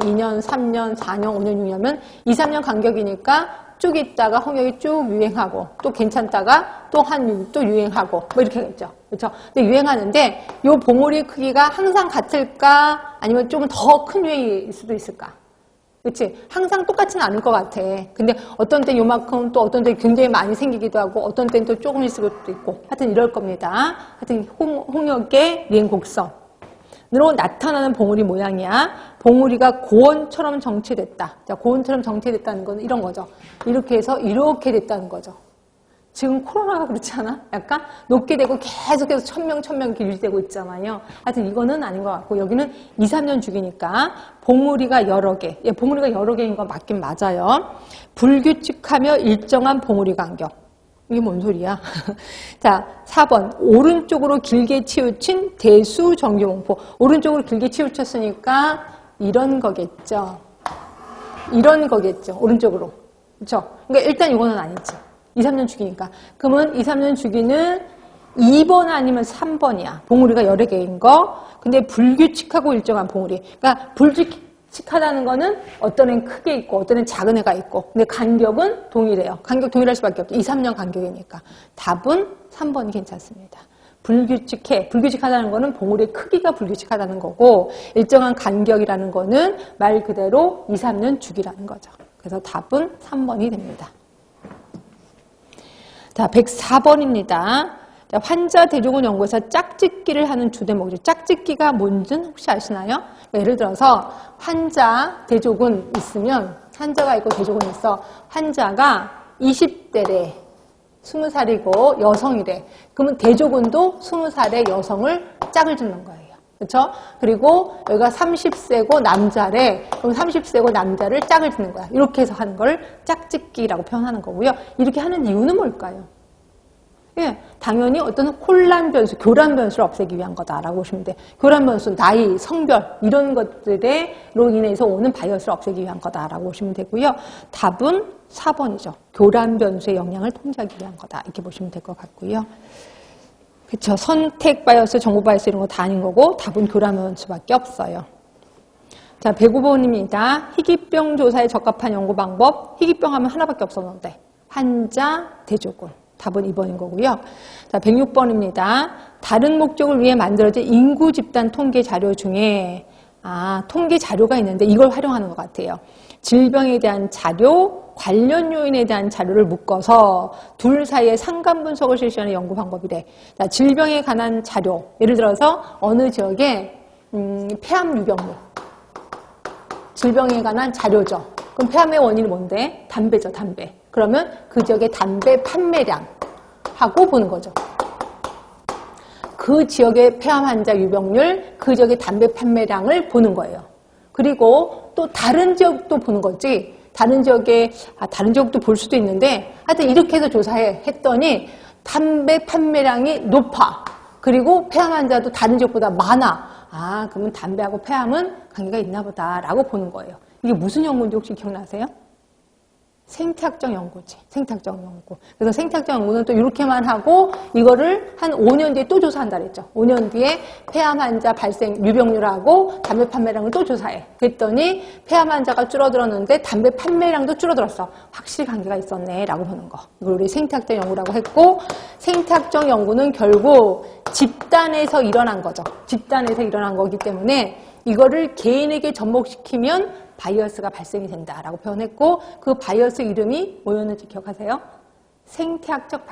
2년, 3년, 4년, 5년, 6년이면 2, 3년 간격이니까 쭉 있다가 홍역이 쭉 유행하고 또 괜찮다가 또 유행하고 뭐 이렇게 하겠죠. 그렇죠? 근데 유행하는데 요 봉우리 크기가 항상 같을까 아니면 조금 더 큰 유행일 수도 있을까? 그렇지? 항상 똑같지는 않을 것 같아. 근데 어떤 때 요만큼 또 어떤 때 굉장히 많이 생기기도 하고 어떤 때는 또 조금 있을 것도 있고 하여튼 이럴 겁니다. 하여튼 홍역의 유행 곡선으로 나타나는 봉우리 모양이야. 봉우리가 고원처럼 정체됐다. 자, 고원처럼 정체됐다는 건 이런 거죠. 이렇게 해서 이렇게 됐다는 거죠. 지금 코로나가 그렇지 않아? 약간 높게 되고 계속해서 1000명 이렇게 유지되고 있잖아요. 하여튼 이거는 아닌 것 같고 여기는 2, 3년 주기니까 봉우리가 여러 개. 예, 봉우리가 여러 개인 건 맞긴 맞아요. 불규칙하며 일정한 봉우리 간격. 이게 뭔 소리야? 자, 4번. 오른쪽으로 길게 치우친 대수 정규봉포. 오른쪽으로 길게 치우쳤으니까 이런 거겠죠. 이런 거겠죠. 오른쪽으로. 그렇죠? 그러니까 일단 이거는 아니지. 2, 3년 주기니까. 그러면 2, 3년 주기는 2번 아니면 3번이야. 봉우리가 여러 개인 거. 근데 불규칙하고 일정한 봉우리. 그러니까 불규칙하다는 거는 어떤 애는 크게 있고 어떤 애는 작은 애가 있고. 근데 간격은 동일해요. 간격 동일할 수밖에 없죠. 2, 3년 간격이니까. 답은 3번이 괜찮습니다. 불규칙하다는 거는 봉우리의 크기가 불규칙하다는 거고 일정한 간격이라는 거는 말 그대로 2, 3년 주기라는 거죠. 그래서 답은 3번이 됩니다. 자, 104번입니다. 자, 환자 대조군 연구에서 짝짓기를 하는 주된 목적. 짝짓기가 뭔지는 혹시 아시나요? 예를 들어서 환자 대조군 있으면 환자가 있고 대조군이 있어. 환자가 20대래. 20살이고 여성이래. 그러면 대조군도 20살의 여성을 짝을 짓는 거예요. 그렇죠? 그리고 여기가 30세고 남자래. 그럼 30세고 남자를 짝을 짓는 거야. 이렇게 해서 하는 걸 짝짓기라고 표현하는 거고요. 이렇게 하는 이유는 뭘까요? 예, 당연히 어떤 혼란 변수, 교란 변수를 없애기 위한 거다라고 보시면 돼. 교란 변수, 나이, 성별 이런 것들로 인해서 오는 바이어스를 없애기 위한 거다라고 보시면 되고요. 답은 4번이죠. 교란 변수의 영향을 통제하기 위한 거다. 이렇게 보시면 될 것 같고요. 그렇죠. 선택 바이어스, 정보 바이어스 이런 거 다 아닌 거고 답은 교란 변수밖에 없어요. 자, 105번입니다. 희귀병 조사에 적합한 연구 방법. 희귀병 하면 하나밖에 없었는데 환자, 대조군. 답은 2번인 거고요. 자, 106번입니다. 다른 목적을 위해 만들어진 인구 집단 통계 자료 중에 통계 자료가 있는데 이걸 활용하는 것 같아요. 질병에 대한 자료, 관련 요인에 대한 자료를 묶어서 둘 사이의 상관 분석을 실시하는 연구 방법이래. 자, 질병에 관한 자료. 예를 들어서 어느 지역에 폐암 유병률. 질병에 관한 자료죠. 그럼 폐암의 원인이 뭔데? 담배죠, 담배. 그러면 그 지역의 담배 판매량하고 보는 거죠. 그 지역의 폐암 환자 유병률, 그 지역의 담배 판매량을 보는 거예요. 그리고 또 다른 지역도 보는 거지. 다른 지역도 볼 수도 있는데 하여튼 이렇게 해서 했더니 담배 판매량이 높아. 그리고 폐암 환자도 다른 지역보다 많아. 그러면 담배하고 폐암은 관계가 있나 보다라고 보는 거예요. 이게 무슨 연구인지 혹시 기억나세요? 생태학적 연구지. 생태학적 연구. 그래서 생태학적 연구는 또 이렇게만 하고 이거를 한 5년 뒤에 또 조사한다 그랬죠. 5년 뒤에 폐암 환자 발생 유병률하고 담배 판매량을 또 조사해. 그랬더니 폐암 환자가 줄어들었는데 담배 판매량도 줄어들었어. 확실히 관계가 있었네 라고 보는 거. 이걸 우리 생태학적 연구라고 했고 생태학적 연구는 결국 집단에서 일어난 거죠. 집단에서 일어난 거기 때문에 이거를 개인에게 접목시키면 바이어스가 발생이 된다라고 표현했고 그 바이어스 이름이 뭐였는지 기억하세요? 생태학적 바이어스.